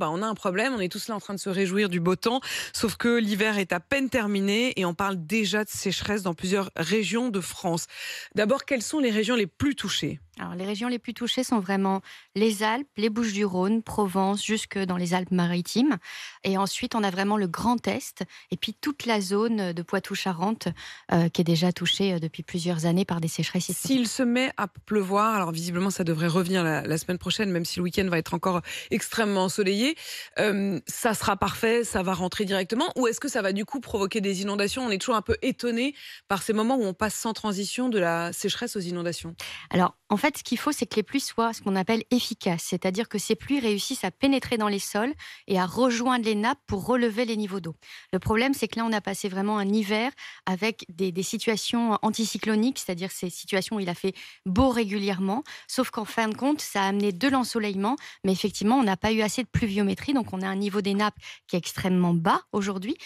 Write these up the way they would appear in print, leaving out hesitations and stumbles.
On a un problème, on est tous là en train de se réjouir du beau temps, sauf que l'hiver est à peine terminé et on parle déjà de sécheresse dans plusieurs régions de France. D'abord, quelles sont les régions les plus touchées? Alors, les régions les plus touchées sont vraiment les Alpes, les Bouches-du-Rhône, Provence, jusque dans les Alpes-Maritimes. Et ensuite, on a vraiment le Grand Est et puis toute la zone de Poitou-Charentes qui est déjà touchée depuis plusieurs années par des sécheresses S'il historiques. se met à pleuvoir, alors visiblement ça devrait revenir la semaine prochaine, même si le week-end va être encore extrêmement ensoleillé, ça sera parfait, ça va rentrer directement, ou est-ce que ça va du coup provoquer des inondations? On est toujours un peu étonné par ces moments où on passe sans transition de la sécheresse aux inondations. Alors, en fait, ce qu'il faut, c'est que les pluies soient ce qu'on appelle efficaces, c'est-à-dire que ces pluies réussissent à pénétrer dans les sols et à rejoindre les nappes pour relever les niveaux d'eau. Le problème, c'est que là, on a passé vraiment un hiver avec des situations anticycloniques, c'est-à-dire ces situations où il a fait beau régulièrement, sauf qu'en fin de compte, ça a amené de l'ensoleillement, mais effectivement, on n'a pas eu assez de pluviométrie, donc on a un niveau des nappes qui est extrêmement bas aujourd'hui.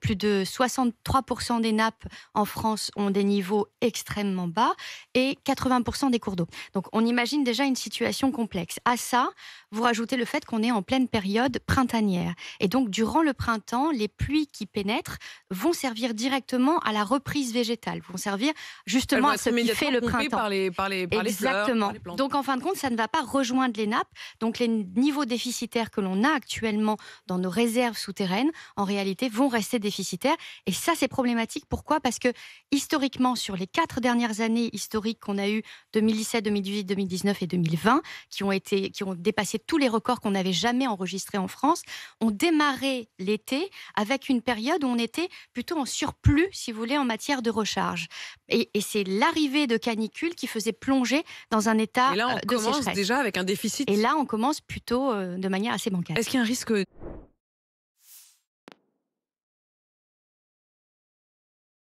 Plus de 63% des nappes en France ont des niveaux extrêmement bas et 80% des cours d'eau. Donc on imagine déjà une situation complexe. À ça, vous rajoutez le fait qu'on est en pleine période printanière. Et donc durant le printemps, les pluies qui pénètrent vont servir directement à la reprise végétale, vont servir Elles justement vont à être ce qui fait immédiatement le pompées printemps. par les fleurs, par Exactement. les plantes. Donc en fin de compte, ça ne va pas rejoindre les nappes. Donc les niveaux déficitaires que l'on a actuellement dans nos réserves souterraines, en réalité, vont rester déficitaires. Et ça, c'est problématique. Pourquoi ? Parce que historiquement, sur les 4 dernières années historiques qu'on a eues, 2017, 2018, 2019 et 2020, qui ont dépassé tous les records qu'on n'avait jamais enregistrés en France, ont démarré l'été avec une période où on était plutôt en surplus, si vous voulez, en matière de recharge. Et c'est l'arrivée de canicules qui faisait plonger dans un Et état là, on de commence sécheresse. déjà avec un Et déficit. là, on commence plutôt de manière assez bancale. Est-ce qu'il y a un risque